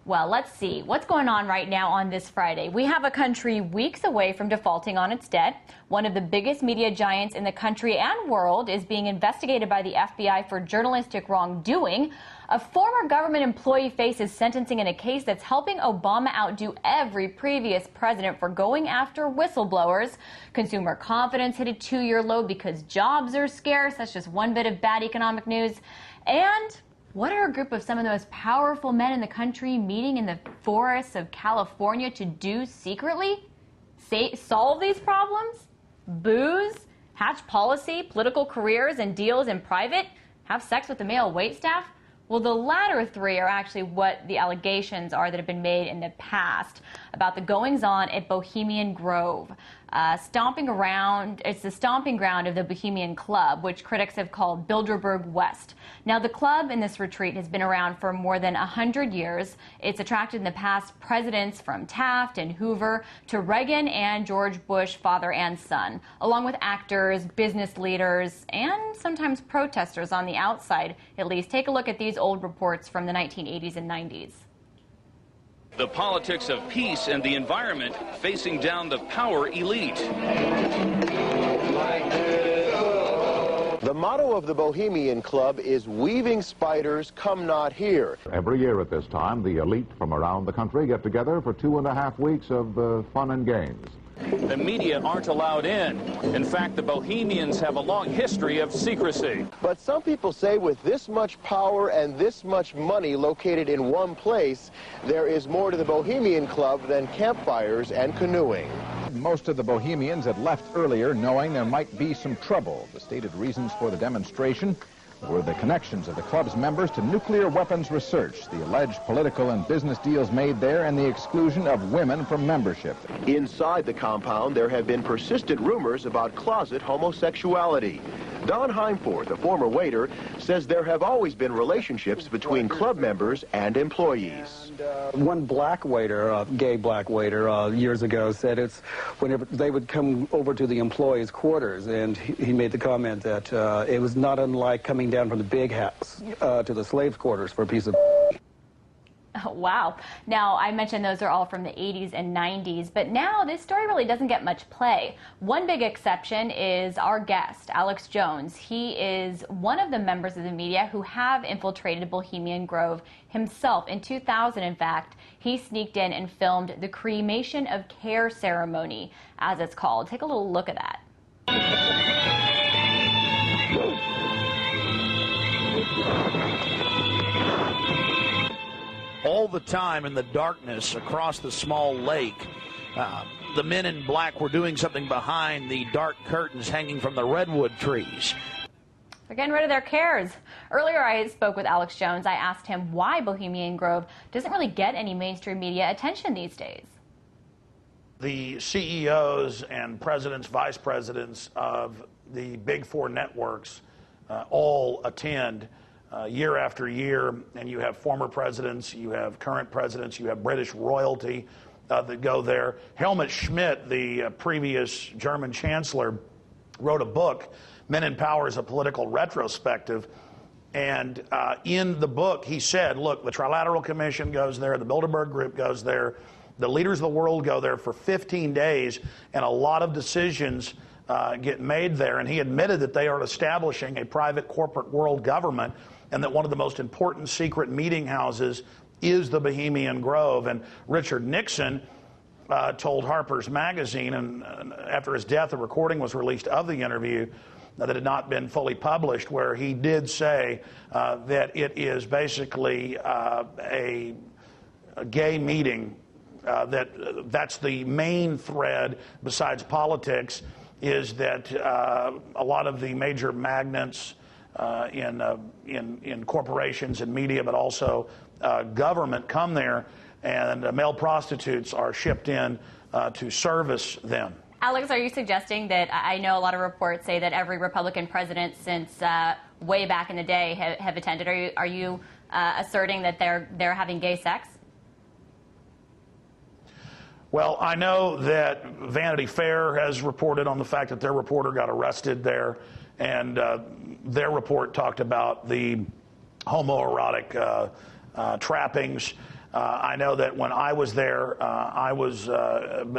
Well, let's see what's going on right now on this Friday. We have a country weeks away from defaulting on its debt. One of the biggest media giants in the country and world is being investigated by the FBI for journalistic wrongdoing. A former government employee faces sentencing in a case that's helping Obama outdo every previous president for going after whistleblowers. Consumer confidence hit a 2-year low because jobs are scarce. That's just one bit of bad economic news. And what are a group of some of the most powerful men in the country meeting in the forests of California to do secretly? Solve these problems? Booze? Hatch policy, political careers and deals in private? Have sex with the male waitstaff? Well, the latter three are actually what the allegations are that have been made in the past about the goings-on at Bohemian Grove. It's the stomping ground of the Bohemian Club, which critics have called Bilderberg West. Now, the club in this retreat has been around for more than 100 years. It's attracted in the past presidents from Taft and Hoover to Reagan and George Bush, father and son, along with actors, business leaders, and sometimes protesters on the outside, at least. Take a look at these old reports from the 1980s and 90s. The politics of peace and the environment facing down the power elite. The motto of the Bohemian Club is "Weaving spiders, come not here." Every year at this time, the elite from around the country get together for 2.5 weeks of fun and games. The media aren't allowed in. In fact, the Bohemians have a long history of secrecy. But some people say with this much power and this much money located in one place, there is more to the Bohemian Club than campfires and canoeing. Most of the Bohemians had left earlier knowing there might be some trouble. The stated reasons for the demonstration were the connections of the club's members to nuclear weapons research, the alleged political and business deals made there, and the exclusion of women from membership. Inside the compound, there have been persistent rumors about closet homosexuality. Don Heimforth, a former waiter, says there have always been relationships between club members and employees. One black waiter, gay black waiter, years ago said it's whenever they would come over to the employees' quarters, and he made the comment that it was not unlike coming down from the big house to the slaves' quarters for a piece of. Oh, wow. Now, I mentioned those are all from the 80s and 90s, but now this story really doesn't get much play. One big exception is our guest, Alex Jones. He is one of the members of the media who have infiltrated Bohemian Grove himself. In 2000, in fact, he sneaked in and filmed the cremation of care ceremony, as it's called. Take a little look at that. All the time in the darkness across the small lake, the men in black were doing something behind the dark curtains hanging from the redwood trees. They're getting rid of their cares. Earlier, I spoke with Alex Jones. I asked him why Bohemian Grove doesn't really get any mainstream media attention these days. The CEOs and presidents, vice presidents of the big four networks all attend year after year, and you have former presidents, you have current presidents, you have British royalty that go there. Helmut Schmidt, the previous German chancellor, wrote a book, Men in Power is a Political Retrospective, and in the book he said, look, the Trilateral Commission goes there, the Bilderberg Group goes there, the leaders of the world go there for 15 days, and a lot of decisions get made there, and he admitted that they are establishing a private corporate world government, and that one of the most important secret meeting houses is the Bohemian Grove. And Richard Nixon told Harper's Magazine, and after his death, a recording was released of the interview that had not been fully published, where he did say that it is basically a gay meeting, that's the main thread besides politics, is that a lot of the major magnates in corporations and media, but also government, come there, and male prostitutes are shipped in to service them. Alex, are you suggesting that, I know a lot of reports say that every Republican president since way back in the day have attended. Are you asserting that they're having gay sex? Well, I know that Vanity Fair has reported on the fact that their reporter got arrested there, and their report talked about the homoerotic trappings. I know that when I was there, I was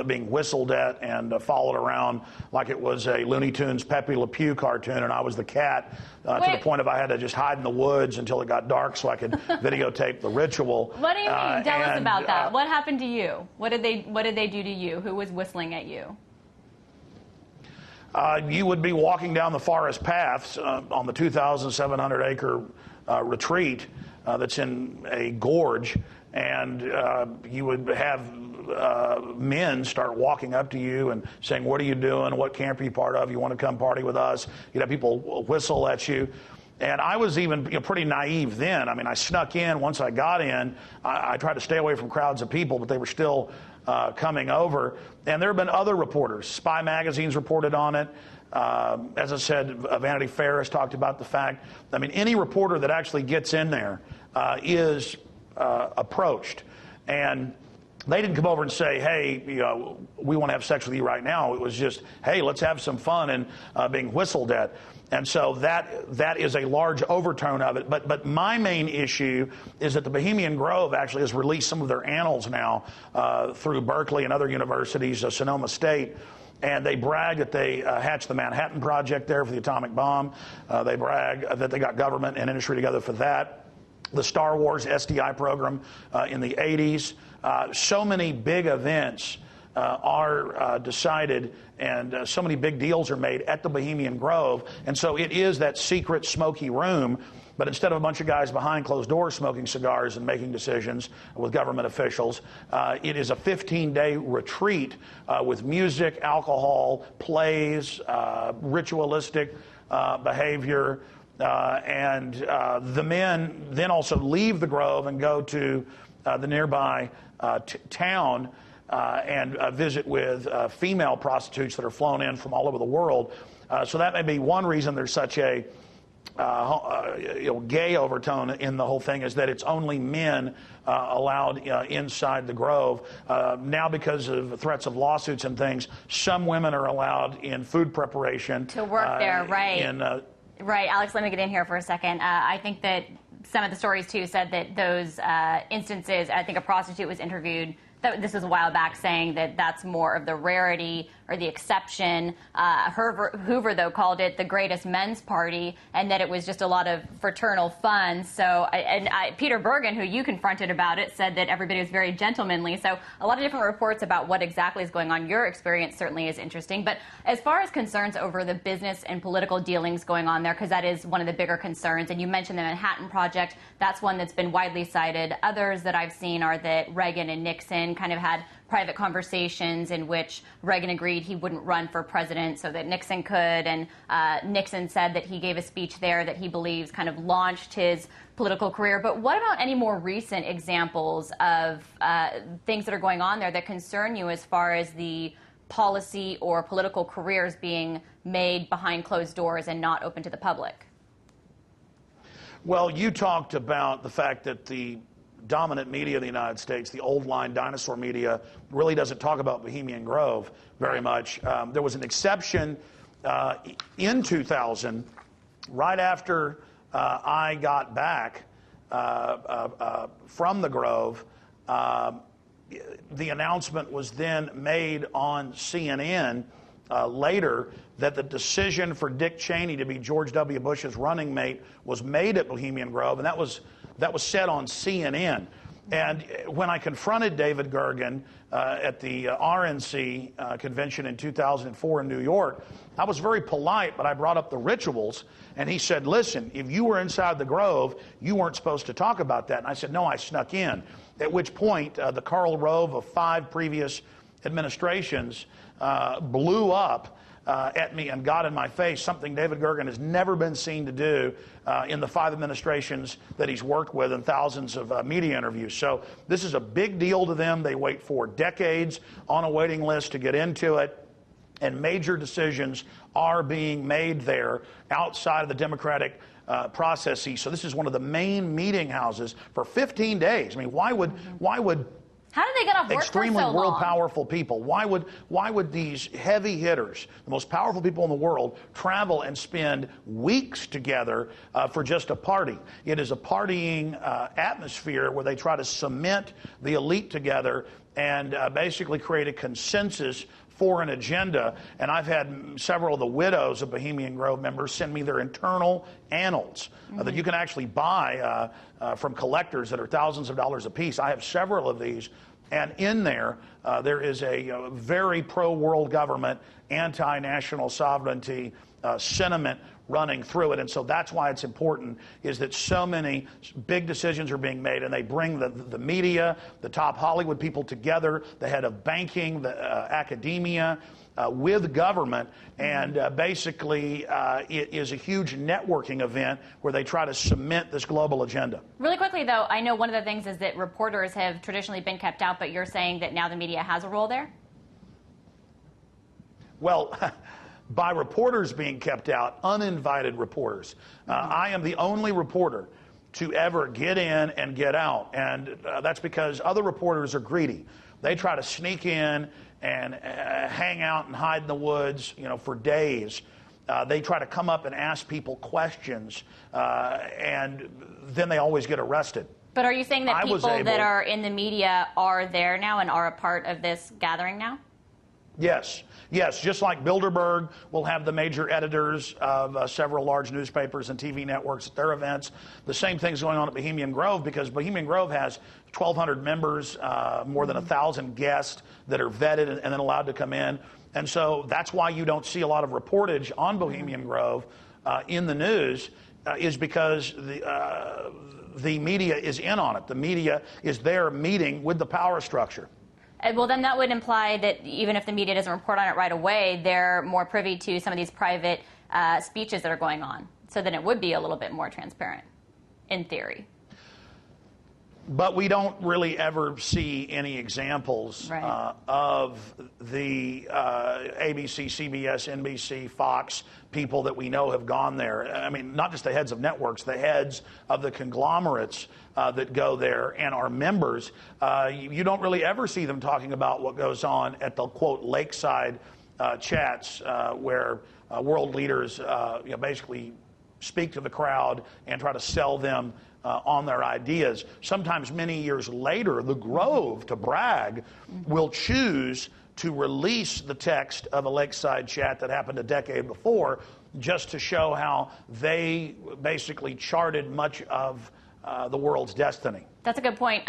being whistled at and followed around like it was a Looney Tunes Pepe Le Pew cartoon, and I was the cat to the point of I had to just hide in the woods until it got dark so I could videotape the ritual. What do you mean? Tell us about that. What happened to you? What did they do to you? Who was whistling at you? You would be walking down the forest paths on the 2,700-acre retreat that's in a gorge, and you would have men start walking up to you and saying, "What are you doing? What camp are you part of? You want to come party with us?" You'd have people whistle at you. And I was even pretty naive then. I mean, I snuck in. Once I got in, I tried to stay away from crowds of people, but they were still coming over. And there have been other reporters. Spy magazine's reported on it. As I said, Vanity Fair has talked about the fact. I mean, any reporter that actually gets in there is approached. And they didn't come over and say, "Hey, we want to have sex with you right now." It was just, "Hey, let's have some fun," and being whistled at. And so that is a large overtone of it. But my main issue is that the Bohemian Grove actually has released some of their annals now through Berkeley and other universities, Sonoma State. And they brag that they hatched the Manhattan Project there for the atomic bomb. They brag that they got government and industry together for that. The Star Wars SDI program in the 80s. So many big events are decided, and so many big deals are made at the Bohemian Grove. And so it is that secret smoky room, but instead of a bunch of guys behind closed doors smoking cigars and making decisions with government officials, it is a 15-day retreat with music, alcohol, plays, ritualistic behavior, and the men then also leave the Grove and go to the nearby town and visit with female prostitutes that are flown in from all over the world. So that may be one reason there's such a gay overtone in the whole thing, is that it's only men allowed inside the Grove. Now, because of threats of lawsuits and things, some women are allowed in food preparation. To work there, right. Right. Alex, let me get in here for a second. I think that some of the stories, too, said that those instances, I think a prostitute was interviewed, this was a while back, saying that that's more of the rarity or the exception. Hoover, though, called it the greatest men's party, and that it was just a lot of fraternal fun. So, Peter Bergen, who you confronted about it, said that everybody was very gentlemanly. So a lot of different reports about what exactly is going on. Your experience certainly is interesting. But as far as concerns over the business and political dealings going on there, because that is one of the bigger concerns, and you mentioned the Manhattan Project, that's one that's been widely cited. Others that I've seen are that Reagan and Nixon kind of had private conversations in which Reagan agreed he wouldn't run for president so that Nixon could, and Nixon said that he gave a speech there that he believes kind of launched his political career. But what about any more recent examples of things that are going on there that concern you as far as the policy or political careers being made behind closed doors and not open to the public? Well, you talked about the fact that the dominant media of the United States, the old line dinosaur media, really doesn't talk about Bohemian Grove very much. There was an exception in 2000, right after I got back from the Grove. The announcement was then made on CNN later that the decision for Dick Cheney to be George W. Bush's running mate was made at Bohemian Grove, and that was said on CNN. And when I confronted David Gergen at the RNC convention in 2004 in New York, I was very polite, but I brought up the rituals, and he said, "Listen, if you were inside the Grove, you weren't supposed to talk about that." And I said, "No, I snuck in." At which point, the Karl Rove of 5 previous administrations blew up at me and got in my face, something David Gergen has never been seen to do in the 5 administrations that he's worked with and thousands of media interviews. So this is a big deal to them. They wait for decades on a waiting list to get into it, and major decisions are being made there outside of the Democratic processes. So this is one of the main meeting houses for 15 days. I mean, why would How did they get off work Extremely for so long? world powerful people. Why would these heavy hitters, the most powerful people in the world, travel and spend weeks together for just a party? It is a partying atmosphere where they try to cement the elite together and basically create a consensus for an agenda. And I've had several of the widows of Bohemian Grove members send me their internal annals that you can actually buy from collectors that are thousands of dollars a piece. I have several of these. And in there, there is a very pro-world government, anti-national sovereignty sentiment running through it. And so that's why it's important, is that so many big decisions are being made, and they bring the media, the top Hollywood people together, the head of banking, the academia, with government, and basically it is a huge networking event where they try to cement this global agenda. Really quickly, though, I know one of the things is that reporters have traditionally been kept out, but you're saying that now the media has a role there? Well, by reporters being kept out, uninvited reporters. I am the only reporter to ever get in and get out, and that's because other reporters are greedy. They try to sneak in and hang out and hide in the woods, for days. They try to come up and ask people questions, and then they always get arrested. But are you saying that people that are in the media are there now and are a part of this gathering now? Yes. Just like Bilderberg will have the major editors of several large newspapers and TV networks at their events. The same thing's going on at Bohemian Grove, because Bohemian Grove has 1,200 members, more than 1,000 guests that are vetted and then allowed to come in. And so that's why you don't see a lot of reportage on Bohemian Grove in the news, is because the media is in on it. The media is there meeting with the power structure. Well, then that would imply that even if the media doesn't report on it right away, they're more privy to some of these private speeches that are going on. So then it would be a little bit more transparent, in theory. But we don't really ever see any examples of the ABC, CBS, NBC, Fox people that we know have gone there. I mean, not just the heads of networks, the heads of the conglomerates that go there and are members. You don't really ever see them talking about what goes on at the, quote, lakeside chats where world leaders basically speak to the crowd and try to sell them on their ideas. Sometimes many years later, the Grove, to brag, will choose to release the text of a lakeside chat that happened a decade before, just to show how they basically charted much of the world's destiny. That's a good point.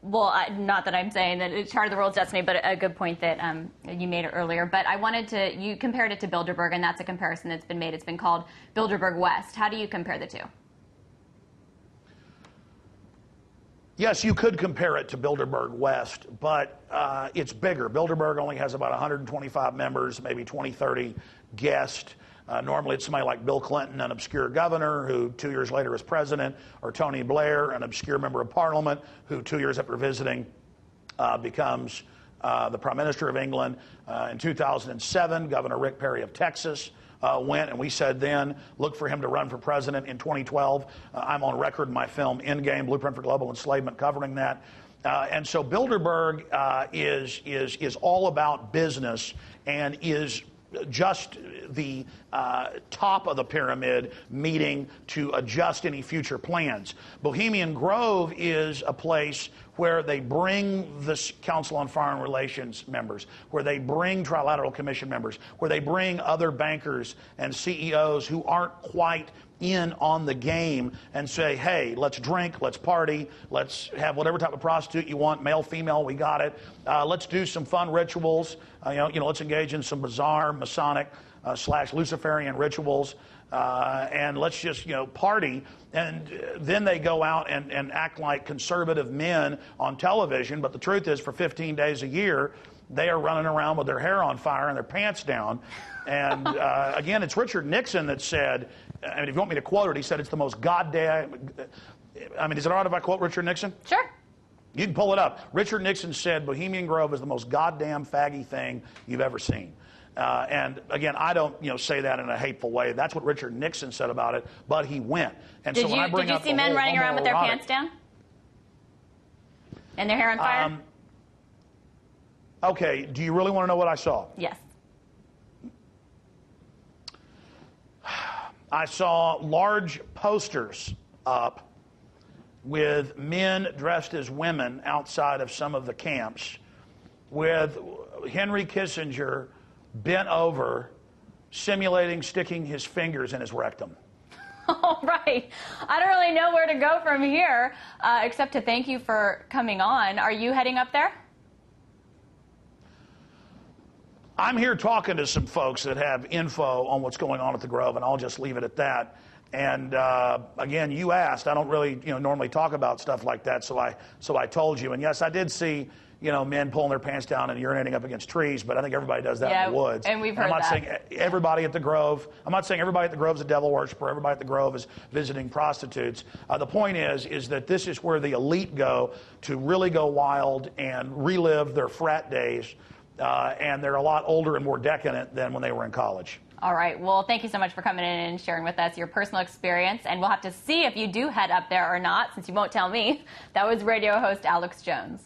Well, not that I'm saying that it charted the world's destiny, but a good point that you made earlier. But I wanted to, you compared it to Bilderberg, and that's a comparison that's been made. It's been called Bilderberg West. How do you compare the two? Yes, you could compare it to Bilderberg West, but it's bigger. Bilderberg only has about 125 members, maybe 20, 30 guests. Normally it's somebody like Bill Clinton, an obscure governor who 2 years later is president, or Tony Blair, an obscure member of parliament who 2 years after visiting becomes the Prime Minister of England. In 2007, Governor Rick Perry of Texas went, and we said then, look for him to run for president in 2012. I'm on record in my film, Endgame, Blueprint for Global Enslavement, covering that. And so Bilderberg is all about business and is just the top of the pyramid meeting to adjust any future plans. Bohemian Grove is a place where they bring the Council on Foreign Relations members, where they bring Trilateral Commission members, where they bring other bankers and CEOs who aren't quite in on the game and say, hey, let's drink, let's party, let's have whatever type of prostitute you want, male, female, we got it. Let's do some fun rituals. Let's engage in some bizarre Masonic / Luciferian rituals, and let's just party. And then they go out and act like conservative men on television. But the truth is, for 15 days a year, they are running around with their hair on fire and their pants down. And again, it's Richard Nixon that said, I mean, if you want me to quote it, he said it's the most goddamn, I mean, is it all right if I quote Richard Nixon? Sure. You can pull it up. Richard Nixon said Bohemian Grove is the most goddamn faggy thing you've ever seen. And again, I don't say that in a hateful way. That's what Richard Nixon said about it, but he went. And did you see men running around with their pants down? And their hair on fire? Okay, do you really want to know what I saw? Yes. I saw large posters up with men dressed as women outside of some of the camps, with Henry Kissinger bent over, simulating sticking his fingers in his rectum. All right. I don't really know where to go from here, except to thank you for coming on. Are you heading up there? I'm here talking to some folks that have info on what's going on at the Grove, and I'll just leave it at that. And again, you asked. I don't really, normally talk about stuff like that, so I told you. And yes, I did see, men pulling their pants down and urinating up against trees. But I think everybody does that in the woods. And we've heard I'm not that. saying everybody at the Grove. I'm not saying everybody at the Grove is a devil worshiper. Everybody at the Grove is visiting prostitutes. The point is that this is where the elite go to really go wild and relive their frat days. And they're a lot older and more decadent than when they were in college. All right. Well, thank you so much for coming in and sharing with us your personal experience. And we'll have to see if you do head up there or not, since you won't tell me. That was radio host Alex Jones.